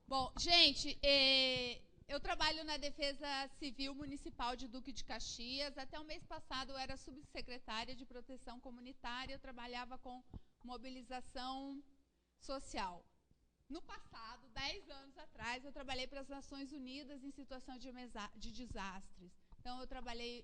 Bom, gente, eu trabalho na Defesa Civil Municipal de Duque de Caxias. Até o mês passado eu era subsecretária de Proteção Comunitária, eu trabalhava com mobilização social. No passado, 10 anos atrás, eu trabalhei para as Nações Unidas em situação de desastres. Então,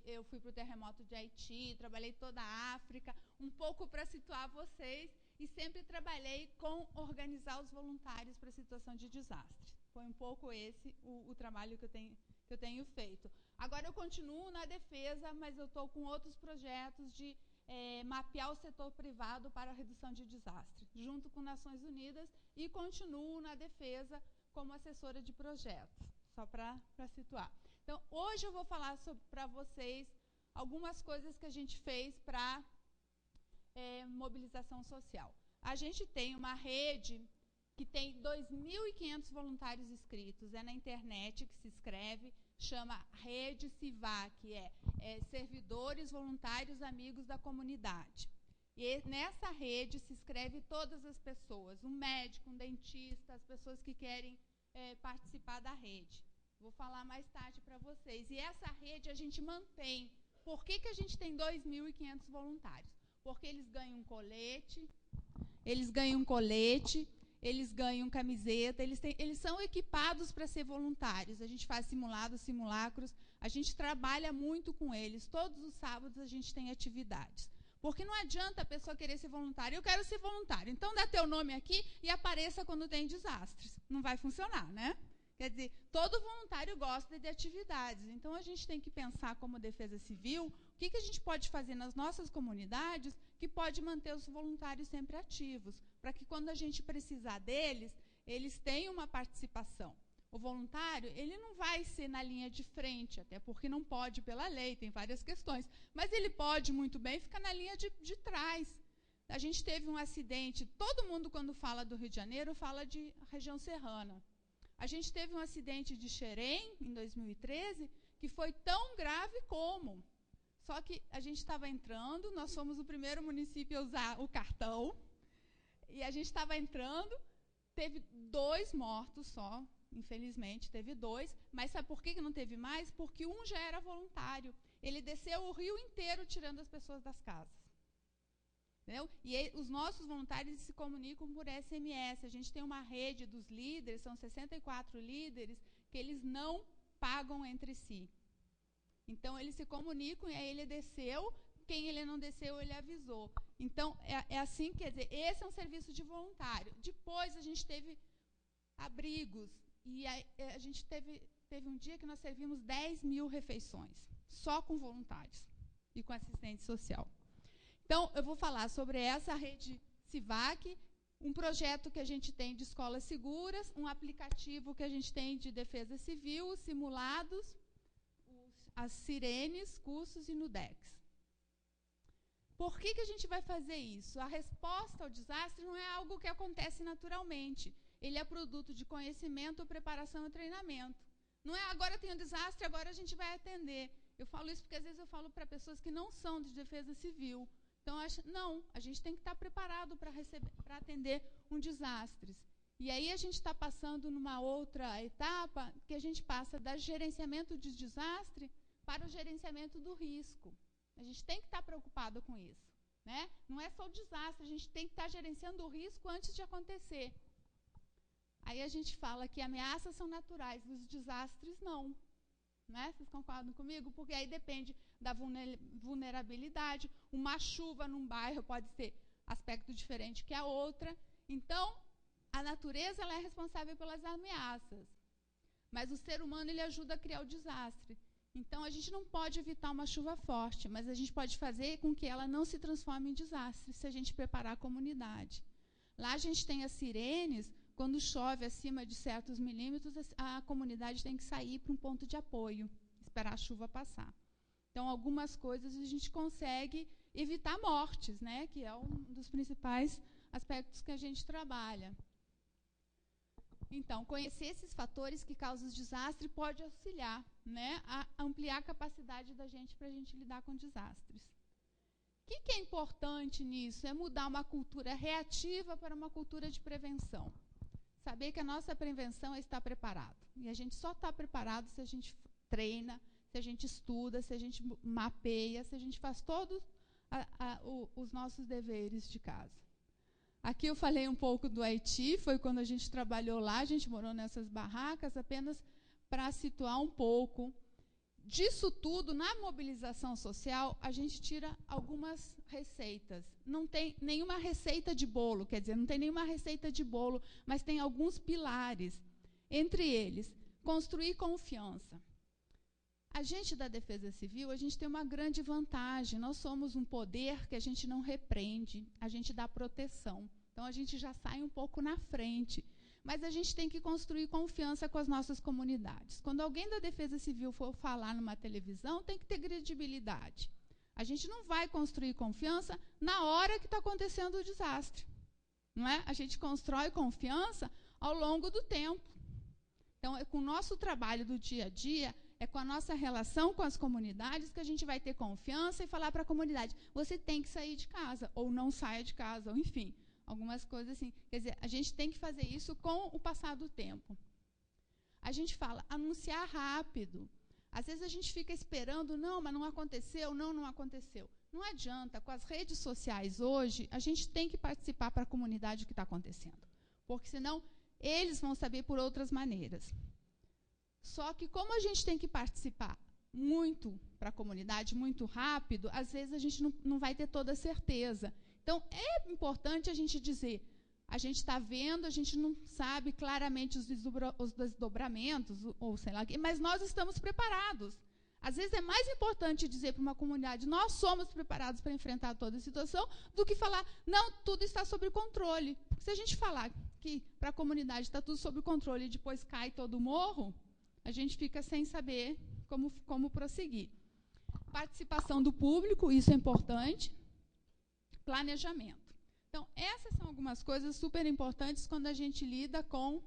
eu fui para o terremoto de Haiti, trabalhei toda a África, um pouco para situar vocês, e sempre trabalhei com organizar os voluntários para a situação de desastre. Foi um pouco esse o trabalho que eu tenho feito. Agora eu continuo na defesa, mas eu estou com outros projetos de mapear o setor privado para a redução de desastre, junto com Nações Unidas, e continuo na defesa como assessora de projetos, só para situar. Então, hoje eu vou falar para vocês algumas coisas que a gente fez para mobilização social. A gente tem uma rede que tem 2.500 voluntários inscritos, é na internet que se escreve, chama Rede CIVAC, Servidores Voluntários Amigos da Comunidade. E nessa rede se escreve todas as pessoas, um médico, um dentista, as pessoas que querem participar da rede. Vou falar mais tarde para vocês. E essa rede a gente mantém. Por que a gente tem 2.500 voluntários? Porque eles ganham colete, eles ganham camiseta, eles são equipados para ser voluntários. A gente faz simulados, simulacros, a gente trabalha muito com eles. Todos os sábados a gente tem atividades. Porque não adianta a pessoa querer ser voluntária. Eu quero ser voluntário, então dá teu nome aqui e apareça quando tem desastres. Não vai funcionar, né? Quer dizer, todo voluntário gosta de atividades. Então, a gente tem que pensar como Defesa Civil, o que a gente pode fazer nas nossas comunidades que pode manter os voluntários sempre ativos, para que quando a gente precisar deles, eles tenham uma participação. O voluntário, ele não vai ser na linha de frente, até porque não pode pela lei, tem várias questões, mas ele pode muito bem ficar na linha de trás. A gente teve um acidente, todo mundo quando fala do Rio de Janeiro fala de região serrana. A gente teve um acidente de Xerém, em 2013, que foi tão grave como. Só que a gente estava entrando, nós fomos o primeiro município a usar o cartão, e a gente estava entrando, teve 2 mortos só, infelizmente, teve 2, mas sabe por que não teve mais? Porque um já era voluntário. Ele desceu o rio inteiro tirando as pessoas das casas. Entendeu? E os nossos voluntários se comunicam por SMS. A gente tem uma rede dos líderes, são 64 líderes, que eles não pagam entre si. Então, eles se comunicam, e aí ele desceu, quem ele não desceu, ele avisou. Então, é assim, quer dizer, esse é um serviço de voluntário. Depois, a gente teve abrigos, e a gente teve um dia que nós servimos 10.000 refeições, só com voluntários e com assistente social. Então, eu vou falar sobre essa rede CIVAC, um projeto que a gente tem de escolas seguras, um aplicativo que a gente tem de defesa civil, os simulados, as sirenes, cursos e Nudex. Por que a gente vai fazer isso? A resposta ao desastre não é algo que acontece naturalmente. Ele é produto de conhecimento, preparação e treinamento. Não é agora tem um desastre, agora a gente vai atender. Eu falo isso porque às vezes eu falo para pessoas que não são de defesa civil. Então, não, a gente tem que estar preparado para atender um desastre. E aí a gente está passando numa outra etapa, que a gente passa do gerenciamento de desastre para o gerenciamento do risco. A gente tem que estar preocupado com isso. Né? Não é só o desastre, a gente tem que estar gerenciando o risco antes de acontecer. Aí a gente fala que ameaças são naturais, os desastres não. Né? Vocês concordam comigo? Porque aí depende da vulnerabilidade. Uma chuva num bairro pode ter aspecto diferente que a outra. Então, a natureza ela é responsável pelas ameaças. Mas o ser humano ele ajuda a criar o desastre. Então, a gente não pode evitar uma chuva forte, mas a gente pode fazer com que ela não se transforme em desastre, se a gente preparar a comunidade. Lá a gente tem as sirenes. Quando chove acima de certos milímetros, a comunidade tem que sair para um ponto de apoio, esperar a chuva passar. Então, algumas coisas a gente consegue evitar mortes, né, que é um dos principais aspectos que a gente trabalha. Então, conhecer esses fatores que causam os desastres pode auxiliar, né, a ampliar a capacidade da gente para a gente lidar com desastres. O que é importante nisso? É mudar uma cultura reativa para uma cultura de prevenção. saber que a nossa prevenção é estar preparado. E a gente só está preparado se a gente treina, se a gente estuda, se a gente mapeia, se a gente faz todos os nossos deveres de casa. Aqui eu falei um pouco do Haiti, foi quando a gente trabalhou lá, a gente morou nessas barracas, apenas para situar um pouco. Disso tudo, na mobilização social, a gente tira algumas receitas. Não tem nenhuma receita de bolo, quer dizer, não tem nenhuma receita de bolo, mas tem alguns pilares. Entre eles, construir confiança. A gente da Defesa Civil, a gente tem uma grande vantagem. Nós somos um poder que a gente não repreende, a gente dá proteção. Então, a gente já sai um pouco na frente. Mas a gente tem que construir confiança com as nossas comunidades. Quando alguém da Defesa Civil for falar numa televisão, tem que ter credibilidade. A gente não vai construir confiança na hora que está acontecendo o desastre. Não é? A gente constrói confiança ao longo do tempo. Então, é com o nosso trabalho do dia a dia, é com a nossa relação com as comunidades que a gente vai ter confiança e falar para a comunidade, você tem que sair de casa, ou não saia de casa, ou enfim, algumas coisas assim. Quer dizer, a gente tem que fazer isso com o passar do tempo. A gente fala, anunciar rápido. Às vezes a gente fica esperando, não, mas não aconteceu, não aconteceu. Não adianta, com as redes sociais hoje, a gente tem que participar para a comunidade o que está acontecendo. Porque senão eles vão saber por outras maneiras. Só que como a gente tem que participar muito para a comunidade, muito rápido, às vezes a gente não vai ter toda a certeza. Então, é importante a gente dizer, a gente está vendo, a gente não sabe claramente os desdobramentos, ou sei lá, mas nós estamos preparados. Às vezes é mais importante dizer para uma comunidade, nós somos preparados para enfrentar toda a situação, do que falar, não, tudo está sob controle. Porque se a gente falar que para a comunidade está tudo sob controle e depois cai todo o morro, a gente fica sem saber como prosseguir. Participação do público, isso é importante. Planejamento. Então, essas são algumas coisas super importantes quando a gente lida com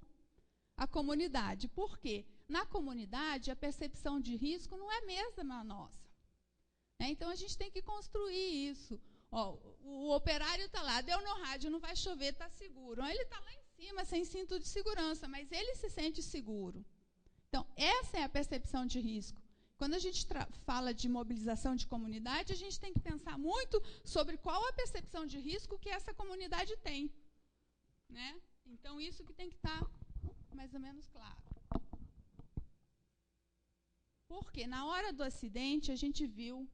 a comunidade. Por quê? Na comunidade, a percepção de risco não é a mesma nossa. Então, a gente tem que construir isso. O operário está lá, deu no rádio, não vai chover, está seguro. Ele está lá em cima, sem cinto de segurança, mas ele se sente seguro. Então, essa é a percepção de risco. Quando a gente fala de mobilização de comunidade, a gente tem que pensar muito sobre qual a percepção de risco que essa comunidade tem. Né? Então, isso que tem que estar mais ou menos claro. Porque na hora do acidente, a gente viu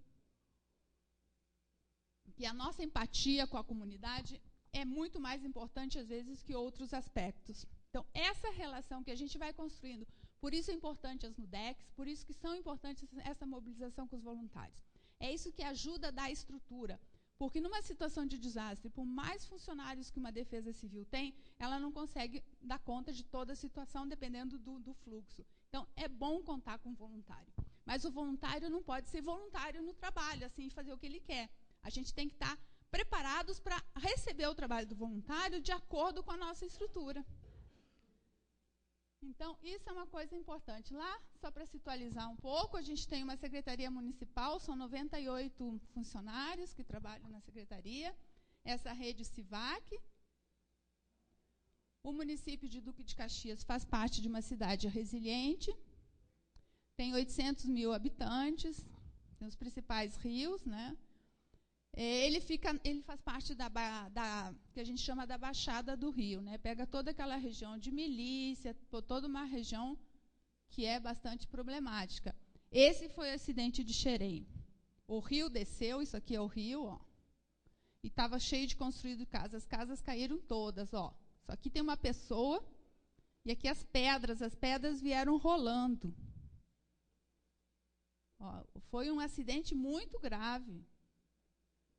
que a nossa empatia com a comunidade é muito mais importante, às vezes, que outros aspectos. Então, essa relação que a gente vai construindo, por isso é importante as NUDECs, por isso que são importantes essa mobilização com os voluntários. É isso que ajuda a dar estrutura. Porque numa situação de desastre, por mais funcionários que uma defesa civil tem, ela não consegue dar conta de toda a situação, dependendo do fluxo. Então, é bom contar com o voluntário. Mas o voluntário não pode ser voluntário no trabalho, assim, fazer o que ele quer. A gente tem que estar preparados para receber o trabalho do voluntário de acordo com a nossa estrutura. Então, isso é uma coisa importante. Lá, só para situalizar um pouco, a gente tem uma secretaria municipal, são 98 funcionários que trabalham na secretaria, essa rede CIVAC. O município de Duque de Caxias faz parte de uma cidade resiliente, tem 800 mil habitantes, tem os principais rios, né? Ele faz parte da que a gente chama da Baixada do Rio, né? Pega toda aquela região de milícia, toda uma região que é bastante problemática. Esse foi o acidente de Xerém. O rio desceu, isso aqui é o rio, ó, e estava cheio de construído casas. As casas caíram todas, ó. Só aqui tem uma pessoa, e aqui as pedras vieram rolando. Ó, foi um acidente muito grave.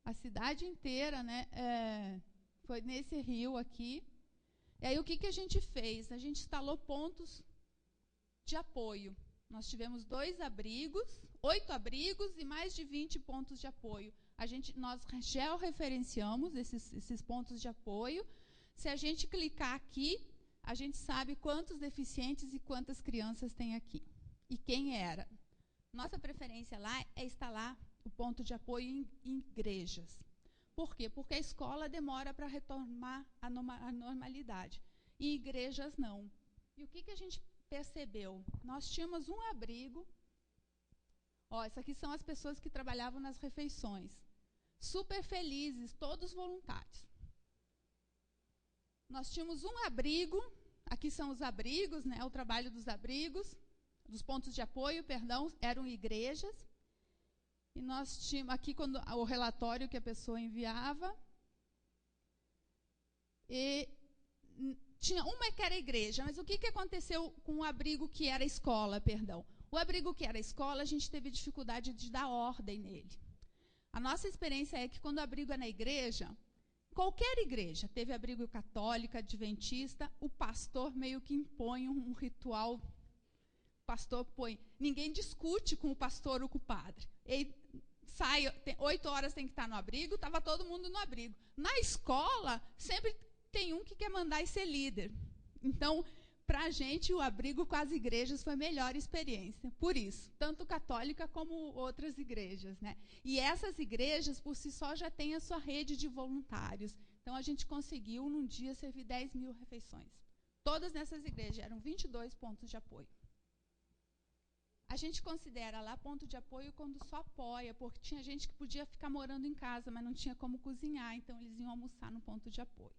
A cidade inteira, né, foi nesse rio aqui. E aí, o que a gente fez? A gente instalou pontos de apoio. Nós tivemos 2 abrigos, 8 abrigos e mais de 20 pontos de apoio. Nós georreferenciamos esses pontos de apoio. Se a gente clicar aqui, a gente sabe quantos deficientes e quantas crianças tem aqui. E quem era. Nossa preferência lá é instalar o ponto de apoio em igrejas. Por quê? Porque a escola demora para retomar a normalidade. e igrejas não. E o que a gente percebeu? Nós tínhamos um abrigo. Ó, essas aqui são as pessoas que trabalhavam nas refeições. Super felizes, todos voluntários. Nós tínhamos um abrigo, aqui são os abrigos, né, o trabalho dos abrigos, dos pontos de apoio, perdão, eram igrejas. E nós tínhamos aqui quando, o relatório que a pessoa enviava. E tinha uma que era igreja, mas o que aconteceu com o abrigo que era escola, perdão? O abrigo que era escola, a gente teve dificuldade de dar ordem nele. A nossa experiência é que quando o abrigo é na igreja, qualquer igreja, teve abrigo católica, adventista, o pastor meio que impõe um ritual. O pastor põe. Ninguém discute com o pastor ou com o padre. Ele sai, 8 horas tem que estar no abrigo, estava todo mundo no abrigo. Na escola, sempre tem um que quer mandar e ser líder. Então, para a gente, o abrigo com as igrejas foi a melhor experiência. Por isso, tanto católica como outras igrejas, né? E essas igrejas, por si só, já têm a sua rede de voluntários. Então, a gente conseguiu, num dia, servir 10.000 refeições. Todas nessas igrejas, eram 22 pontos de apoio. A gente considera lá ponto de apoio quando só apoia, porque tinha gente que podia ficar morando em casa, mas não tinha como cozinhar, então eles iam almoçar no ponto de apoio.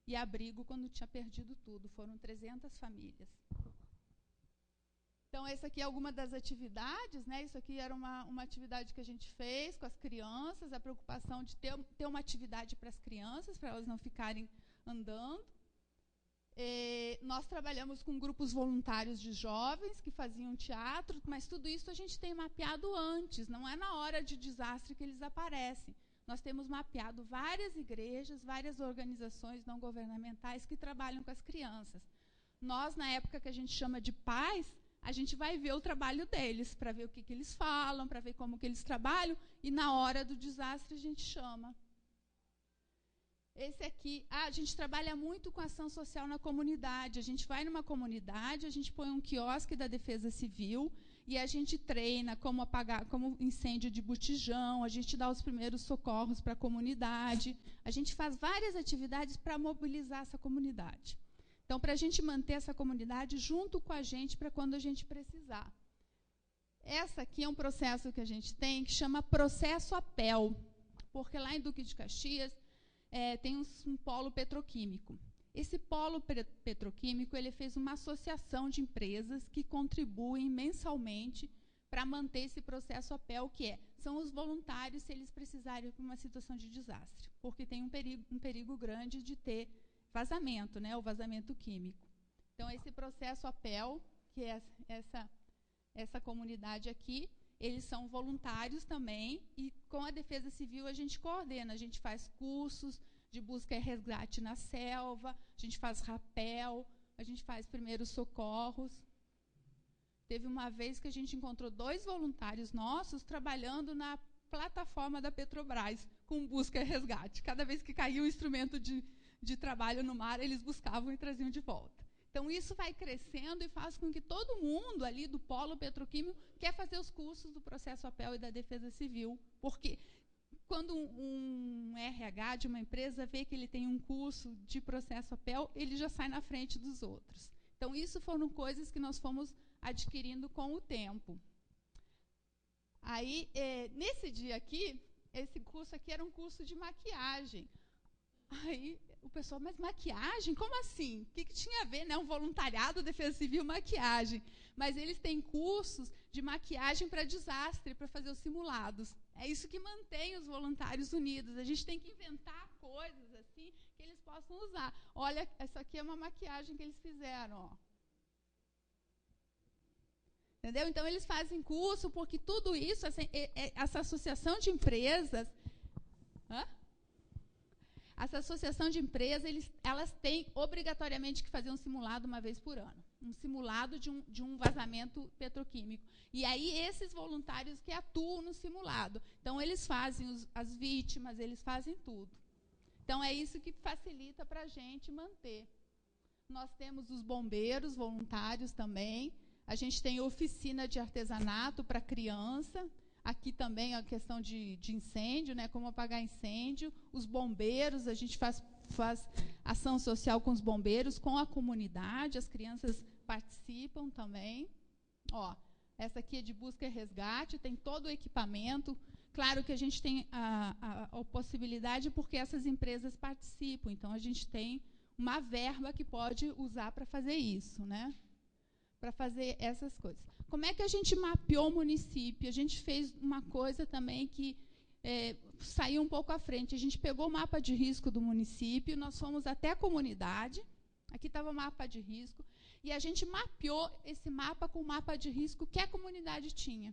E abrigo quando tinha perdido tudo, foram 300 famílias. Então, essa aqui é alguma das atividades, né? Isso aqui era uma atividade que a gente fez com as crianças, a preocupação de ter uma atividade para as crianças, para elas não ficarem andando. Nós trabalhamos com grupos voluntários de jovens que faziam teatro, mas tudo isso a gente tem mapeado antes, não é na hora de desastre que eles aparecem. Nós temos mapeado várias igrejas, várias organizações não governamentais que trabalham com as crianças. Nós, na época que a gente chama de pais, a gente vai ver o trabalho deles, para ver o que eles falam, para ver como que eles trabalham, e na hora do desastre a gente chama. Esse aqui, a gente trabalha muito com ação social na comunidade. A gente vai numa comunidade, a gente põe um quiosque da Defesa Civil e a gente treina como apagar, como incêndio de botijão, a gente dá os primeiros socorros para a comunidade. A gente faz várias atividades para mobilizar essa comunidade. Então, para a gente manter essa comunidade junto com a gente para quando a gente precisar. Essa aqui é um processo que a gente tem que chama processo APEL, porque lá em Duque de Caxias, tem um polo petroquímico. Esse polo petroquímico ele fez uma associação de empresas que contribuem mensalmente para manter esse processo APEL, que são os voluntários se eles precisarem de uma situação de desastre, porque tem um perigo grande de ter vazamento, né, o vazamento químico. Então, esse processo APEL, que é essa comunidade aqui, eles são voluntários também, e com a Defesa Civil a gente coordena, a gente faz cursos de busca e resgate na selva, a gente faz rapel, a gente faz primeiros socorros. Teve uma vez que a gente encontrou 2 voluntários nossos trabalhando na plataforma da Petrobras, com busca e resgate. Cada vez que caía um instrumento de trabalho no mar, eles buscavam e traziam de volta. Então, isso vai crescendo e faz com que todo mundo ali do polo petroquímico quer fazer os cursos do processo APEL e da Defesa Civil, porque quando um RH de uma empresa vê que ele tem um curso de processo APEL, ele já sai na frente dos outros. Então, isso foram coisas que nós fomos adquirindo com o tempo. Aí, nesse dia aqui, esse curso aqui era um curso de maquiagem. Aí o pessoal, mas maquiagem? Como assim? O que tinha a ver, né? Um voluntariado, Defesa Civil, maquiagem. Mas eles têm cursos de maquiagem para desastre, para fazer os simulados. É isso que mantém os voluntários unidos. A gente tem que inventar coisas assim que eles possam usar. Olha, essa aqui é uma maquiagem que eles fizeram, ó. Entendeu? Então, eles fazem curso, porque tudo isso, assim, essa associação de empresas... Essa associação de empresas, elas têm obrigatoriamente que fazer um simulado uma vez por ano. Um simulado de um vazamento petroquímico. E aí, esses voluntários que atuam no simulado. Então, eles fazem as vítimas, eles fazem tudo. Então, é isso que facilita para a gente manter. Nós temos os bombeiros voluntários também. A gente tem oficina de artesanato para criança. Aqui também a questão de incêndio, né, como apagar incêndio. Os bombeiros, a gente faz ação social com os bombeiros, com a comunidade, as crianças participam também. Ó, essa aqui é de busca e resgate, tem todo o equipamento. Claro que a gente tem a possibilidade porque essas empresas participam, então a gente tem uma verba que pode usar para fazer isso, né? Para fazer essas coisas. Como é que a gente mapeou o município? A gente fez uma coisa também que saiu um pouco à frente. A gente pegou o mapa de risco do município, nós fomos até a comunidade, aqui estava o mapa de risco, e a gente mapeou esse mapa com o mapa de risco que a comunidade tinha.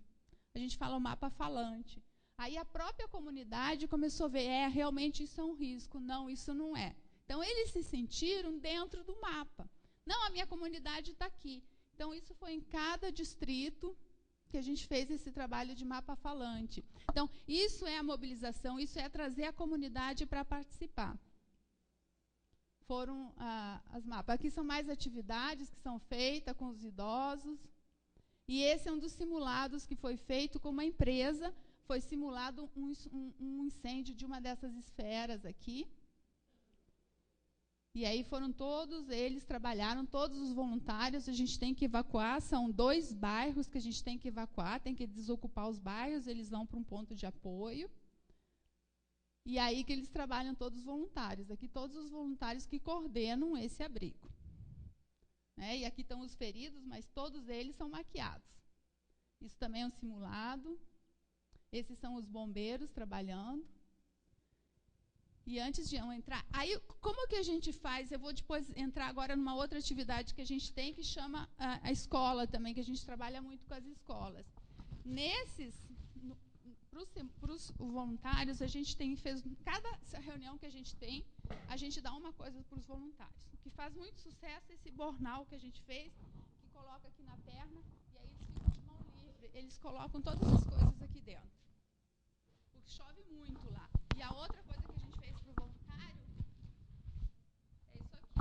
A gente fala o mapa falante. Aí a própria comunidade começou a ver, realmente isso é um risco. Não, isso não é. Então, eles se sentiram dentro do mapa. Não, a minha comunidade está aqui. Então, isso foi em cada distrito que a gente fez esse trabalho de mapa falante. Então, isso é a mobilização, isso é trazer a comunidade para participar. Foram as mapas. Aqui são mais atividades que são feitas com os idosos. E esse é um dos simulados que foi feito com uma empresa. Foi simulado um incêndio de uma dessas esferas aqui. E aí foram todos eles, trabalharam, todos os voluntários, a gente tem que evacuar, são 2 bairros que a gente tem que evacuar, tem que desocupar os bairros, eles vão para um ponto de apoio. E aí que eles trabalham todos os voluntários, aqui todos os voluntários que coordenam esse abrigo. E aqui estão os feridos, mas todos eles são maquiados. Isso também é um simulado. Esses são os bombeiros trabalhando. E antes de eu entrar... Aí, como que a gente faz? Eu vou depois entrar agora numa outra atividade que a gente tem, que chama a escola também, que a gente trabalha muito com as escolas. Para os voluntários, a gente fez... Cada reunião que a gente dá uma coisa para os voluntários. O que faz muito sucesso é esse bornal que a gente fez, que coloca aqui na perna, e aí eles ficam de mão livre. Eles colocam todas as coisas aqui dentro. Porque chove muito lá. E a outra coisa que a gente fez para o voluntário é isso aqui.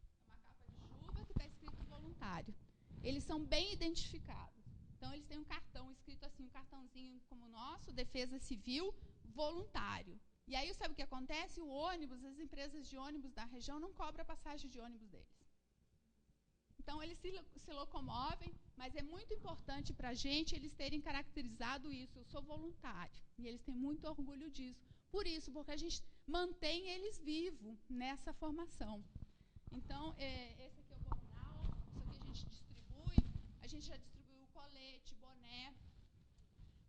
É uma capa de chuva que está escrito voluntário. Eles são bem identificados. Então, eles têm um cartão escrito assim, um cartãozinho como o nosso, Defesa Civil, voluntário. E aí, sabe o que acontece? O ônibus, as empresas de ônibus da região não cobram a passagem de ônibus deles. Então, eles se locomovem, mas é muito importante para a gente eles terem caracterizado isso. Eu sou voluntário. E eles têm muito orgulho disso. Por isso, porque a gente mantém eles vivos nessa formação. Então, esse aqui é o bornal, isso aqui a gente distribui. A gente já distribuiu o colete, boné.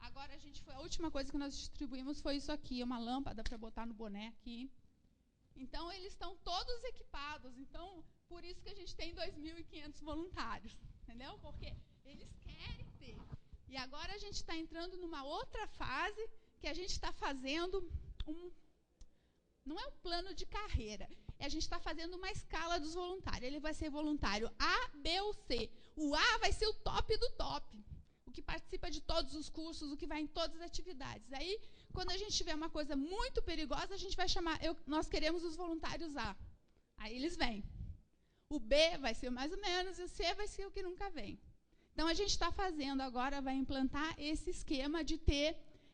Agora, a última coisa que nós distribuímos foi isso aqui, uma lâmpada para botar no boné aqui. Então, eles estão todos equipados. Então, por isso que a gente tem 2.500 voluntários, entendeu? Porque eles querem ter. E agora a gente está entrando numa outra fase que a gente está fazendo não é um plano de carreira, a gente está fazendo uma escala dos voluntários. Ele vai ser voluntário A, B ou C. O A vai ser o top do top, o que participa de todos os cursos, o que vai em todas as atividades. Aí, quando a gente tiver uma coisa muito perigosa, a gente vai chamar, nós queremos os voluntários A. Aí eles vêm. O B vai ser mais ou menos, e o C vai ser o que nunca vem. Então, a gente está fazendo agora, vai implantar esse esquema de ter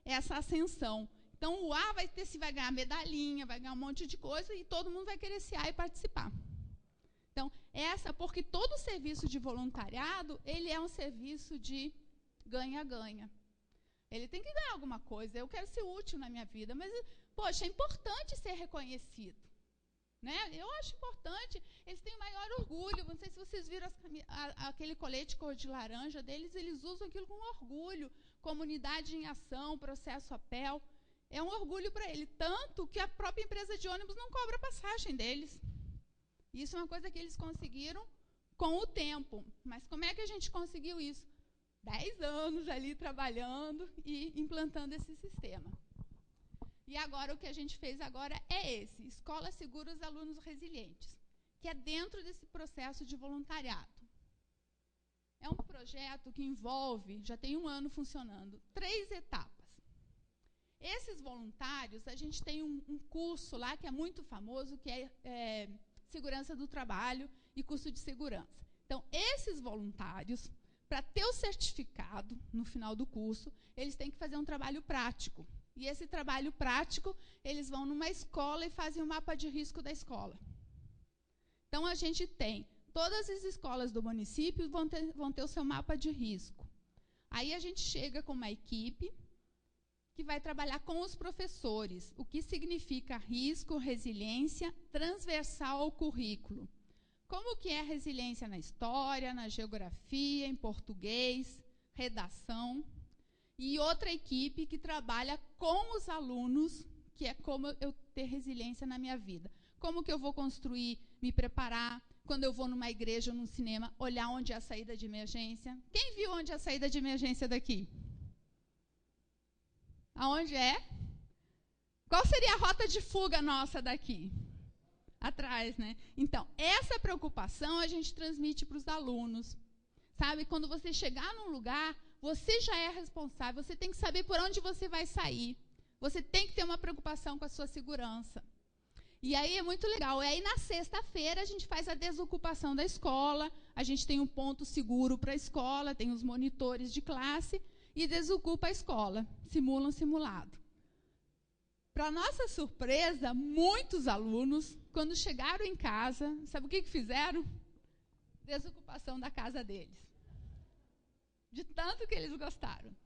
essa ascensão. Então, o A vai ganhar medalhinha, vai ganhar um monte de coisa, e todo mundo vai querer se A e participar. Então, porque todo serviço de voluntariado, ele é um serviço de ganha-ganha. Ele tem que ganhar alguma coisa. Eu quero ser útil na minha vida, mas, poxa, é importante ser reconhecido. Né? Eu acho importante, eles têm o maior orgulho. Não sei se vocês viram aquele colete cor de laranja deles, eles usam aquilo com orgulho. Comunidade em ação, processo APEL. É um orgulho para ele, tanto que a própria empresa de ônibus não cobra a passagem deles. Isso é uma coisa que eles conseguiram com o tempo. Mas como é que a gente conseguiu isso? 10 anos ali trabalhando e implantando esse sistema. E agora, o que a gente fez agora é esse, Escola Segura os Alunos Resilientes, que é dentro desse processo de voluntariado. É um projeto que envolve, já tem 1 ano funcionando, 3 etapas. Esses voluntários, a gente tem um curso lá que é muito famoso, que é Segurança do Trabalho e curso de segurança. Então, esses voluntários, para ter o certificado no final do curso, eles têm que fazer um trabalho prático. E esse trabalho prático, eles vão numa escola e fazem um mapa de risco da escola. Então, a gente tem, todas as escolas do município vão ter o seu mapa de risco. Aí a gente chega com uma equipe que vai trabalhar com os professores, o que significa risco, resiliência, transversal ao currículo. Como que é a resiliência na história, na geografia, em português, redação. E outra equipe que trabalha com os alunos, que é como eu ter resiliência na minha vida. Como que eu vou construir, me preparar, quando eu vou numa igreja ou num cinema, olhar onde é a saída de emergência. Quem viu onde é a saída de emergência daqui? Aonde é? Qual seria a rota de fuga nossa daqui? Atrás, né? Então, essa preocupação a gente transmite para os alunos. Sabe, quando você chegar num lugar, você já é responsável, você tem que saber por onde você vai sair. Você tem que ter uma preocupação com a sua segurança. E aí é muito legal. E aí, na sexta-feira, a gente faz a desocupação da escola, a gente tem um ponto seguro para a escola, tem os monitores de classe, e desocupa a escola, simula um simulado. Para nossa surpresa, muitos alunos, quando chegaram em casa, sabe o que fizeram? Desocupação da casa deles. De tanto que eles gostaram.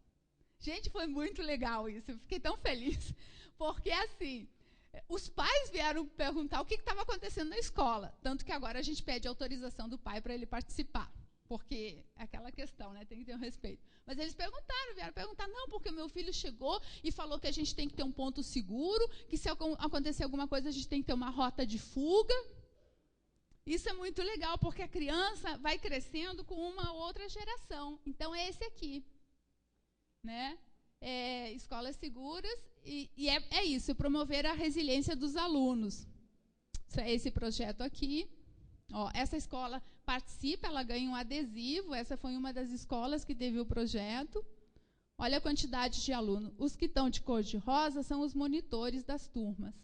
Gente, foi muito legal isso, eu fiquei tão feliz, porque assim, os pais vieram perguntar o que estava acontecendo na escola, tanto que agora a gente pede autorização do pai para ele participar, porque é aquela questão, né, tem que ter um respeito. Mas eles vieram perguntar, não, porque o meu filho chegou e falou que a gente tem que ter um ponto seguro, que se acontecer alguma coisa a gente tem que ter uma rota de fuga. Isso é muito legal, porque a criança vai crescendo com uma outra geração. Então, é esse aqui, né? Escolas seguras, e é isso, promover a resiliência dos alunos. É esse projeto aqui. Ó, essa escola participa, ela ganha um adesivo, essa foi uma das escolas que teve o projeto. Olha a quantidade de alunos. Os que estão de cor de rosa são os monitores das turmas.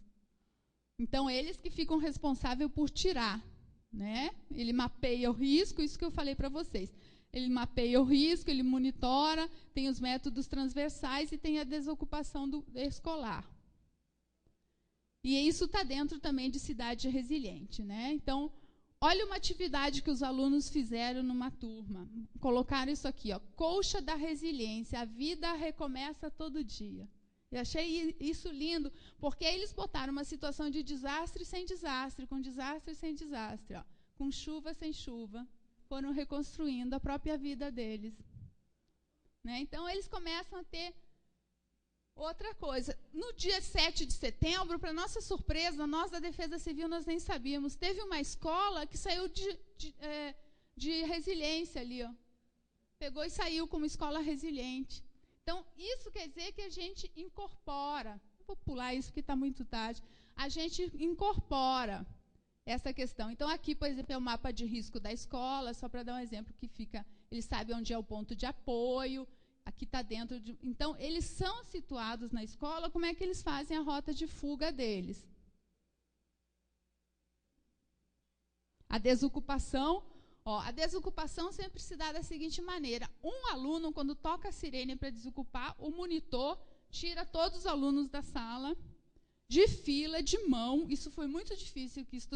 Então, eles que ficam responsáveis por tirar, né? Ele mapeia o risco, isso que eu falei para vocês. Ele mapeia o risco, ele monitora, tem os métodos transversais e tem a desocupação escolar. E isso está dentro também de cidade resiliente, né? Então, olha uma atividade que os alunos fizeram numa turma. Colocaram isso aqui, ó, colcha da resiliência, a vida recomeça todo dia. Eu achei isso lindo, porque eles botaram uma situação de desastre sem desastre, com desastre sem desastre, ó, com chuva sem chuva, foram reconstruindo a própria vida deles. Né? Então, eles começam a ter outra coisa. No dia 7 de setembro, para nossa surpresa, nós da Defesa Civil nós nem sabíamos, teve uma escola que saiu de resiliência ali, ó. Pegou e saiu como escola resiliente. Então, isso quer dizer que a gente incorpora, vou pular isso porque está muito tarde, a gente incorpora essa questão. Então, aqui, por exemplo, é o mapa de risco da escola, só para dar um exemplo que fica, eles sabem onde é o ponto de apoio, aqui está dentro de... Então, eles são situados na escola, como é que eles fazem a rota de fuga deles? A desocupação, ó, a desocupação sempre se dá da seguinte maneira. Um aluno, quando toca a sirene para desocupar, o monitor tira todos os alunos da sala, de fila, de mão. Isso foi muito difícil, que os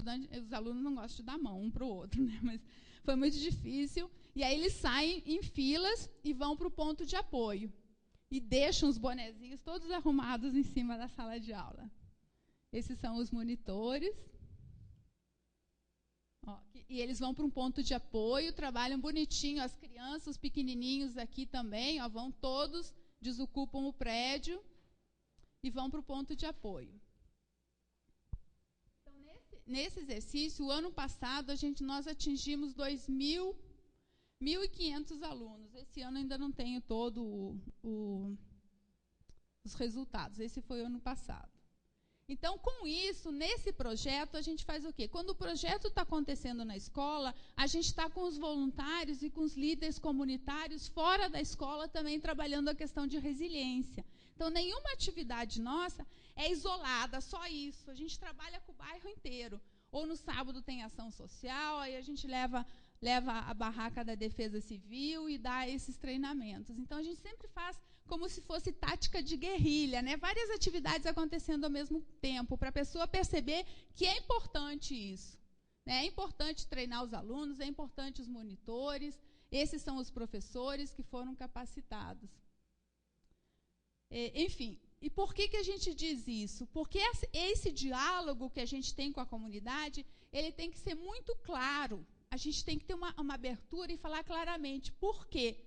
alunos não gostam de dar mão um para o outro, né? Mas foi muito difícil. E aí eles saem em filas e vão para o ponto de apoio. E deixam os bonezinhos todos arrumados em cima da sala de aula. Esses são os monitores. Ó, e eles vão para um ponto de apoio, trabalham bonitinho. As crianças, os pequenininhos aqui também, ó, vão todos, desocupam o prédio e vão para o ponto de apoio. Então, nesse exercício, o ano passado, nós atingimos 1.500 alunos. Esse ano ainda não tenho todo os resultados. Esse foi o ano passado. Então, com isso, nesse projeto, a gente faz o quê? Quando o projeto está acontecendo na escola, a gente está com os voluntários e com os líderes comunitários fora da escola também trabalhando a questão de resiliência. Então, nenhuma atividade nossa é isolada, só isso. A gente trabalha com o bairro inteiro. Ou no sábado tem ação social, aí a gente leva a barraca da Defesa Civil e dá esses treinamentos. Então, a gente sempre faz como se fosse tática de guerrilha, né? Várias atividades acontecendo ao mesmo tempo, para a pessoa perceber que é importante isso. Né? É importante treinar os alunos, é importante os monitores, esses são os professores que foram capacitados. Enfim, e por que a gente diz isso? Porque esse diálogo que a gente tem com a comunidade, ele tem que ser muito claro. A gente tem que ter uma abertura e falar claramente. Por quê?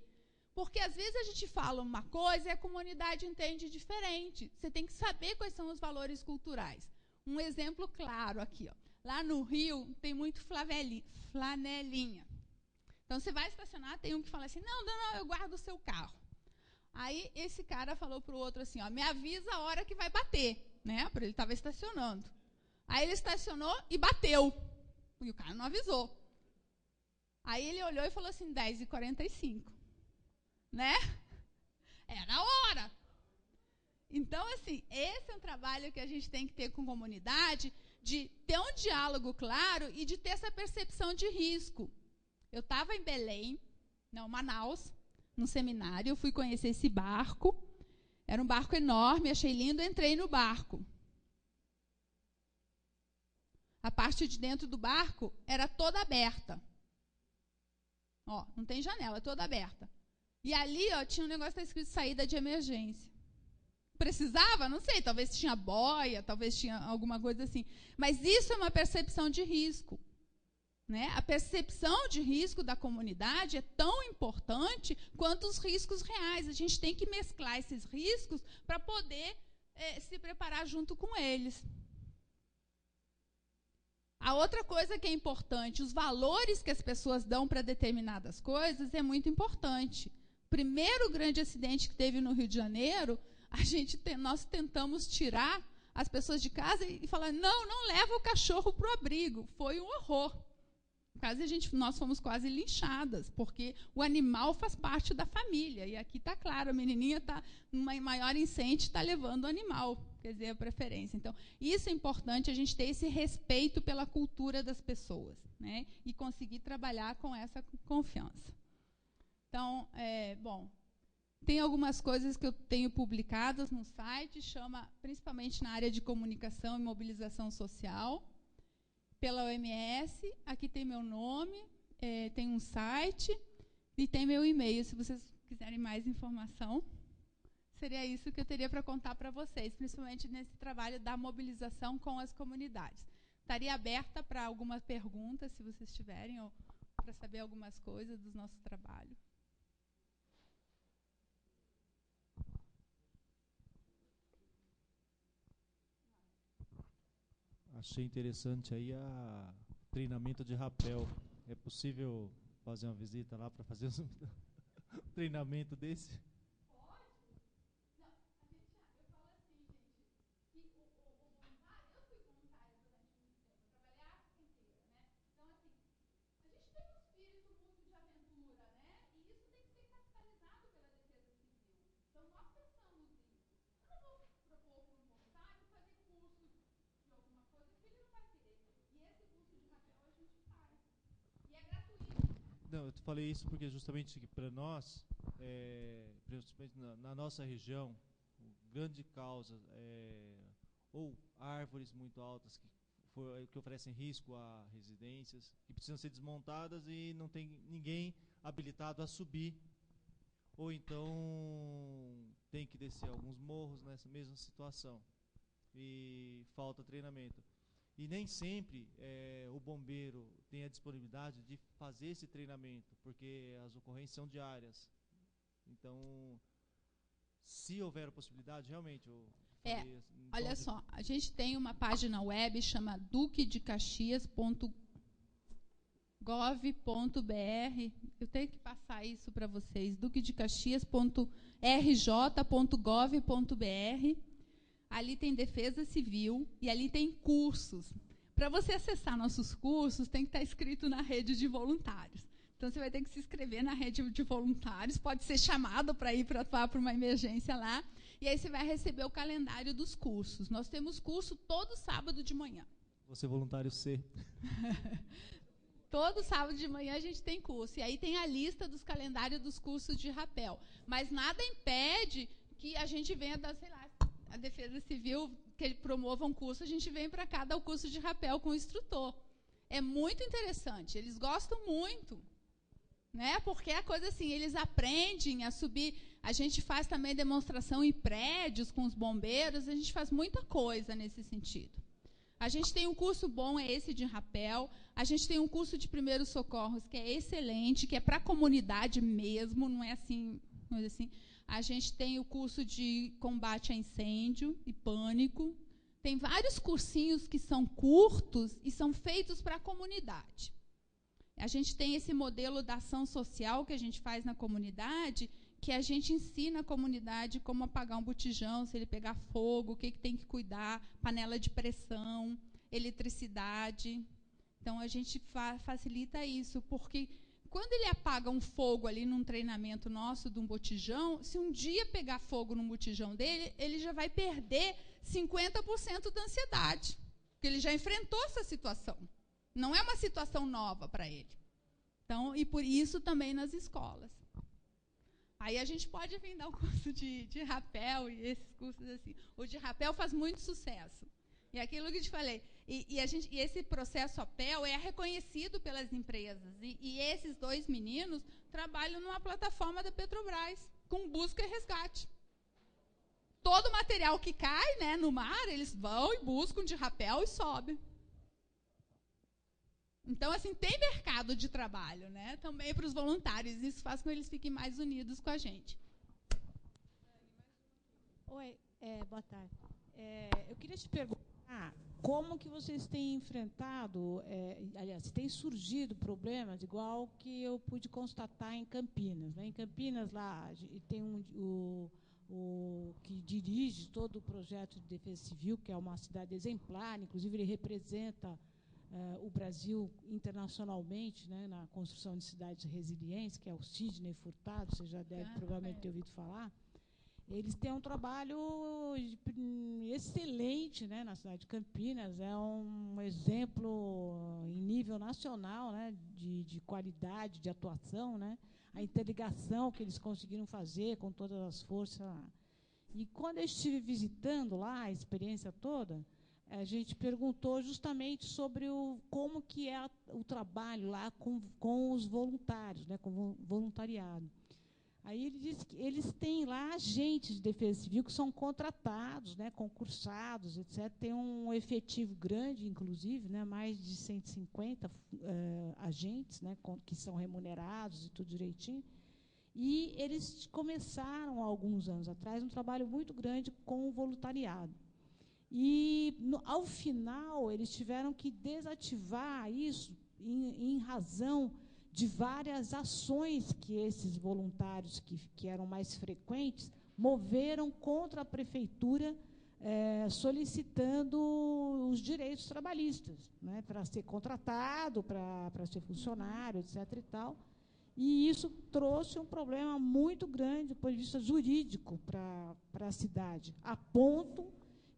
Porque, às vezes, a gente fala uma coisa e a comunidade entende diferente. Você tem que saber quais são os valores culturais. Um exemplo claro aqui. Ó. Lá no Rio, tem muito flanelinha. Então, você vai estacionar, tem um que fala assim, não, eu guardo o seu carro. Aí, esse cara falou para o outro assim, ó, me avisa a hora que vai bater, né? Porque ele estava estacionando. Aí, ele estacionou e bateu. E o cara não avisou. Aí, ele olhou e falou assim, 10h45. Né? Era a hora. Então, assim, esse é um trabalho que a gente tem que ter com a comunidade, de ter um diálogo claro e de ter essa percepção de risco. Eu estava em Belém, não, Manaus, num seminário, eu fui conhecer esse barco. Era um barco enorme, achei lindo, entrei no barco. A parte de dentro do barco era toda aberta. Ó, não tem janela, toda aberta. E ali, ó, tinha um negócio que está escrito saída de emergência. Precisava? Não sei, talvez tinha boia, talvez tinha alguma coisa assim. Mas isso é uma percepção de risco. Né? A percepção de risco da comunidade é tão importante quanto os riscos reais. A gente tem que mesclar esses riscos para poder se preparar junto com eles. A outra coisa que é importante, os valores que as pessoas dão para determinadas coisas é muito importante. O primeiro grande acidente que teve no Rio de Janeiro, nós tentamos tirar as pessoas de casa e falar, não leva o cachorro para o abrigo. Foi um horror. Quase nós fomos quase linchadas, porque o animal faz parte da família. E aqui está claro, a menininha está numa maior incêndio, está levando o animal, quer dizer, a preferência. Então, isso é importante, a gente ter esse respeito pela cultura das pessoas, né? E conseguir trabalhar com essa confiança. Então, tem algumas coisas que eu tenho publicadas no site, chama principalmente na área de comunicação e mobilização social, pela OMS. Aqui tem meu nome, tem um site e tem meu e-mail. Se vocês quiserem mais informação, seria isso que eu teria para contar para vocês, principalmente nesse trabalho da mobilização com as comunidades. Estaria aberta para algumas perguntas, se vocês tiverem, ou para saber algumas coisas do nosso trabalho. Achei interessante aí o treinamento de rapel. É possível fazer uma visita lá para fazer um treinamento desse? Não, eu falei isso porque justamente para nós, principalmente na nossa região, grande causa ou árvores muito altas que oferecem risco a residências, que precisam ser desmontadas e não tem ninguém habilitado a subir, ou então tem que descer alguns morros nessa mesma situação e falta treinamento. E nem sempre o bombeiro tem a disponibilidade de fazer esse treinamento, porque as ocorrências são diárias. Então, se houver a possibilidade, realmente... Olha só, a gente tem uma página web, chama duquedecaxias.gov.br. Eu tenho que passar isso para vocês. duquedecaxias.rj.gov.br. Ali tem defesa civil e ali tem cursos. Para você acessar nossos cursos, tem que estar inscrito na rede de voluntários. Então, você vai ter que se inscrever na rede de voluntários, pode ser chamado para ir para atuar por uma emergência lá, e aí você vai receber o calendário dos cursos. Nós temos curso todo sábado de manhã. Você é voluntário C. Todo sábado de manhã a gente tem curso. E aí tem a lista dos calendários dos cursos de rapel. Mas nada impede que a gente venha da, sei lá, a Defesa Civil, que promova um curso, a gente vem para cá dar o curso de rapel com o instrutor. É muito interessante. Eles gostam muito. Né? Porque a coisa assim, eles aprendem a subir. A gente faz também demonstração em prédios com os bombeiros. A gente faz muita coisa nesse sentido. A gente tem um curso bom, é esse de rapel. A gente tem um curso de primeiros socorros que é excelente, que é para a comunidade mesmo, não é assim, mas assim. A gente tem o curso de combate a incêndio e pânico. Tem vários cursinhos que são curtos e são feitos para a comunidade. A gente tem esse modelo da ação social que a gente faz na comunidade, que a gente ensina a comunidade como apagar um botijão, se ele pegar fogo, o que tem que cuidar, panela de pressão, eletricidade. Então, a gente facilita isso, porque quando ele apaga um fogo ali num treinamento nosso de um botijão, se um dia pegar fogo num botijão dele, ele já vai perder 50% da ansiedade, porque ele já enfrentou essa situação. Não é uma situação nova para ele. Então, e por isso também nas escolas. Aí a gente pode vir dar um curso de rapel e esses cursos assim. O de rapel faz muito sucesso. E aquilo que eu te falei. E esse processo rapel é reconhecido pelas empresas. E esses dois meninos trabalham numa plataforma da Petrobras, com busca e resgate. Todo o material que cai, né, no mar, eles vão e buscam de rapel e sobem. Então, assim, tem mercado de trabalho, né, também para os voluntários. Isso faz com que eles fiquem mais unidos com a gente. Oi, boa tarde. Eu queria te perguntar como que vocês têm enfrentado, aliás, tem surgido problemas, igual que eu pude constatar em Campinas. Né? Em Campinas, lá, tem o que dirige todo o projeto de defesa civil, que é uma cidade exemplar, inclusive ele representa o Brasil internacionalmente, né, na construção de cidades resilientes, que é o Sidney Furtado, você já deve provavelmente ter ouvido falar. Eles têm um trabalho excelente, né, na cidade de Campinas, é um exemplo em nível nacional, né, de qualidade de atuação, né, a interligação que eles conseguiram fazer com todas as forças lá. E quando eu estive visitando lá a experiência toda, a gente perguntou justamente sobre como que é o trabalho lá com os voluntários, né, com o voluntariado. Aí ele disse que eles têm lá agentes de defesa civil que são contratados, né, concursados, etc. Tem um efetivo grande, inclusive, né, mais de 150 agentes, né, que são remunerados e tudo direitinho. E eles começaram, há alguns anos atrás, um trabalho muito grande com o voluntariado. E, ao final, eles tiveram que desativar isso em razão de várias ações que esses voluntários, que eram mais frequentes, moveram contra a prefeitura, solicitando os direitos trabalhistas, né, para ser contratado, para ser funcionário, etc. e tal. E isso trouxe um problema muito grande do ponto de vista jurídico para a cidade, a ponto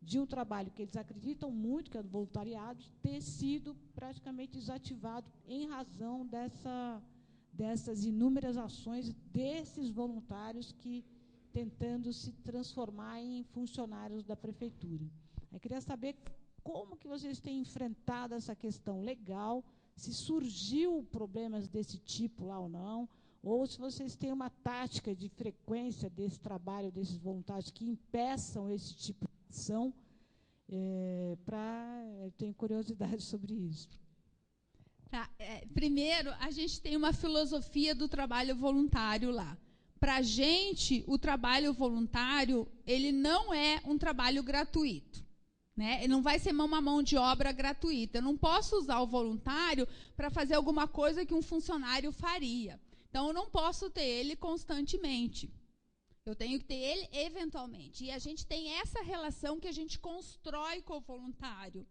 de um trabalho que eles acreditam muito, que é do voluntariado, ter sido praticamente desativado em razão dessas inúmeras ações desses voluntários que tentando se transformar em funcionários da prefeitura. Eu queria saber como que vocês têm enfrentado essa questão legal, se surgiu problemas desse tipo lá ou não, ou se vocês têm uma tática de frequência desse trabalho desses voluntários que impeçam esse tipo de ação, eu tenho curiosidade sobre isso. Tá, primeiro, a gente tem uma filosofia do trabalho voluntário lá. Para a gente, o trabalho voluntário, ele não é um trabalho gratuito. Né? Ele não vai ser uma mão de obra gratuita. Eu não posso usar o voluntário para fazer alguma coisa que um funcionário faria. Então, eu não posso ter ele constantemente. Eu tenho que ter ele eventualmente. E a gente tem essa relação que a gente constrói com o voluntário.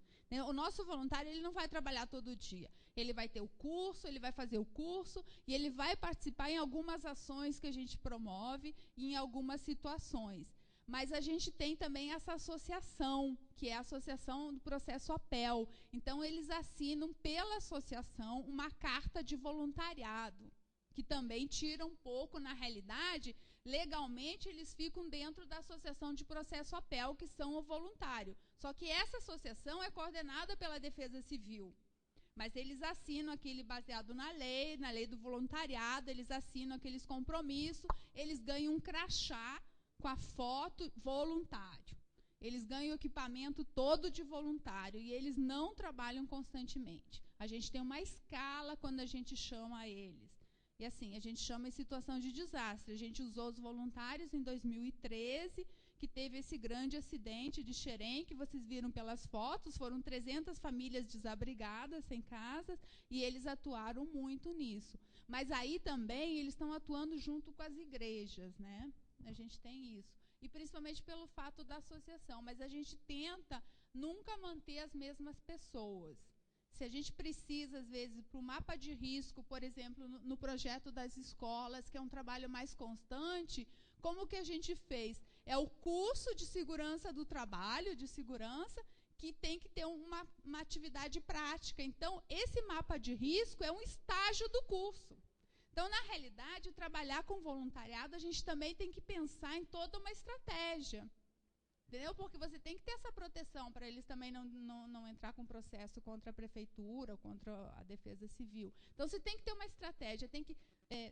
O nosso voluntário, ele não vai trabalhar todo dia. Ele vai ter o curso, ele vai fazer o curso e ele vai participar em algumas ações que a gente promove e em algumas situações. Mas a gente tem também essa associação, que é a Associação do Processo APEL. Então, eles assinam pela associação uma carta de voluntariado, que também tira um pouco, na realidade, legalmente eles ficam dentro da Associação de Processo APEL, que são o voluntário. Só que essa associação é coordenada pela Defesa Civil. Mas eles assinam aquele baseado na lei do voluntariado, eles assinam aqueles compromissos, eles ganham um crachá com a foto voluntário. Eles ganham o equipamento todo de voluntário e eles não trabalham constantemente. A gente tem uma escala quando a gente chama eles. E assim, a gente chama em situação de desastre. A gente usou os voluntários em 2013, que teve esse grande acidente de Xerém, que vocês viram pelas fotos. Foram 300 famílias desabrigadas, sem casas, e eles atuaram muito nisso. Mas aí também eles estão atuando junto com as igrejas, né? A gente tem isso. E principalmente pelo fato da associação. Mas a gente tenta nunca manter as mesmas pessoas. Se a gente precisa, às vezes, para o mapa de risco, por exemplo, no projeto das escolas, que é um trabalho mais constante, como que a gente fez? É o curso de segurança do trabalho, de segurança, que tem que ter uma atividade prática. Então, esse mapa de risco é um estágio do curso. Então, na realidade, trabalhar com voluntariado, a gente também tem que pensar em toda uma estratégia. Entendeu? Porque você tem que ter essa proteção para eles também não entrar com processo contra a prefeitura, contra a defesa civil. Então, você tem que ter uma estratégia, tem que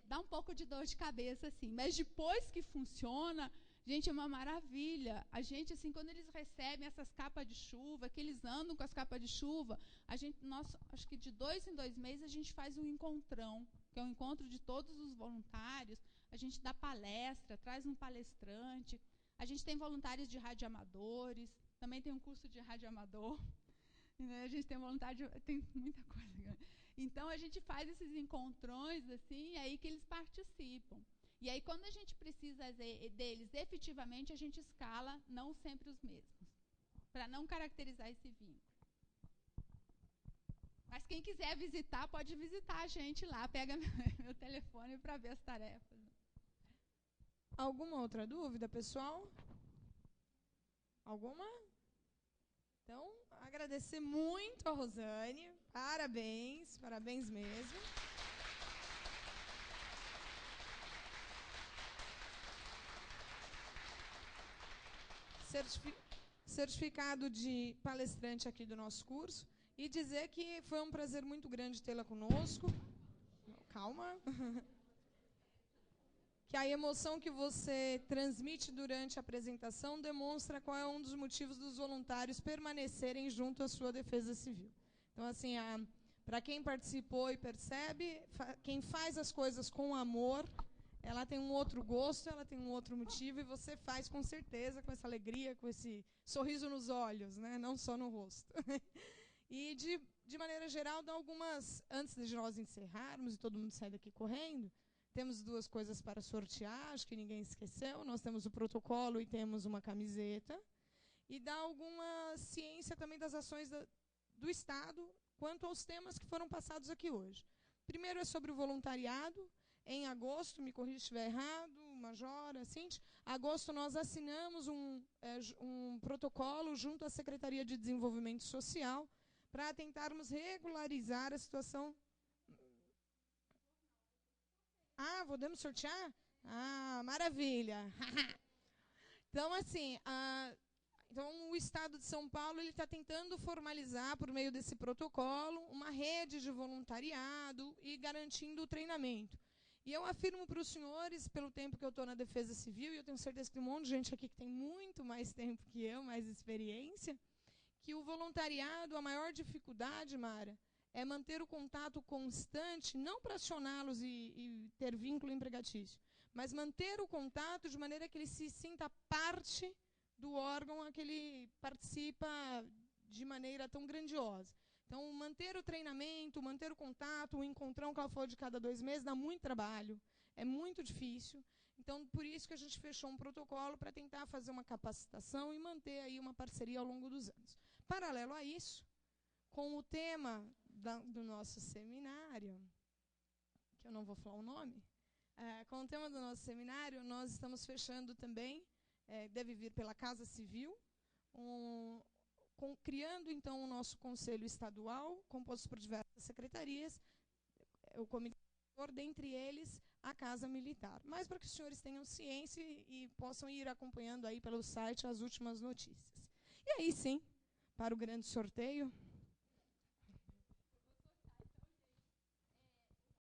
dar um pouco de dor de cabeça, assim. Mas depois que funciona, gente, é uma maravilha. A gente, assim, quando eles recebem essas capas de chuva, que eles andam com as capas de chuva, acho que de 2 em 2 meses, a gente faz um encontrão, que é um encontro de todos os voluntários. A gente dá palestra, traz um palestrante. A gente tem voluntários de radioamadores, também tem um curso de radioamador, né? A gente tem voluntário, tem muita coisa. Então, a gente faz esses encontrões, assim, aí que eles participam. E aí, quando a gente precisa deles efetivamente, a gente escala não sempre os mesmos, para não caracterizar esse vínculo. Mas quem quiser visitar, pode visitar a gente lá, pega meu telefone para ver as tarefas. Alguma outra dúvida, pessoal? Alguma? Então, agradecer muito a Rosane. Parabéns, parabéns mesmo. Certificado de palestrante aqui do nosso curso. E dizer que foi um prazer muito grande tê-la conosco. Calma. Que a emoção que você transmite durante a apresentação demonstra qual é um dos motivos dos voluntários permanecerem junto à sua defesa civil. Então, assim, para quem participou e percebe, quem faz as coisas com amor, ela tem um outro gosto, ela tem um outro motivo, e você faz com certeza, com essa alegria, com esse sorriso nos olhos, né? Não só no rosto. E, de maneira geral, dá algumas, antes de nós encerrarmos e todo mundo sair daqui correndo, temos 2 coisas para sortear, acho que ninguém esqueceu. Nós temos o protocolo e temos uma camiseta. E dá alguma ciência também das ações do Estado quanto aos temas que foram passados aqui hoje. Primeiro é sobre o voluntariado. Em agosto, me corrija se estiver errado, Majora, Cinti, agosto nós assinamos um protocolo junto à Secretaria de Desenvolvimento Social para tentarmos regularizar a situação. Podemos sortear? Maravilha! Então, assim, o Estado de São Paulo está tentando formalizar, por meio desse protocolo, uma rede de voluntariado e garantindo o treinamento. E eu afirmo para os senhores, pelo tempo que eu estou na Defesa Civil, e eu tenho certeza que tem um monte de gente aqui que tem muito mais tempo que eu, mais experiência, que o voluntariado, a maior dificuldade, Mara, é manter o contato constante, não para acioná-los e ter vínculo empregatício, mas manter o contato de maneira que ele se sinta parte do órgão a que ele participa de maneira tão grandiosa. Então, manter o treinamento, manter o contato, o encontrão que ela for de cada 2 meses, dá muito trabalho, é muito difícil. Então, por isso que a gente fechou um protocolo para tentar fazer uma capacitação e manter aí uma parceria ao longo dos anos. Paralelo a isso, com o tema do nosso seminário, que eu não vou falar o nome, com o tema do nosso seminário, nós estamos fechando também deve vir pela Casa Civil, criando, então, o nosso Conselho Estadual, composto por diversas secretarias, o comitê, dentre eles, a Casa Militar. Mas para que os senhores tenham ciência e possam ir acompanhando aí pelo site as últimas notícias. E aí, sim, para o grande sorteio...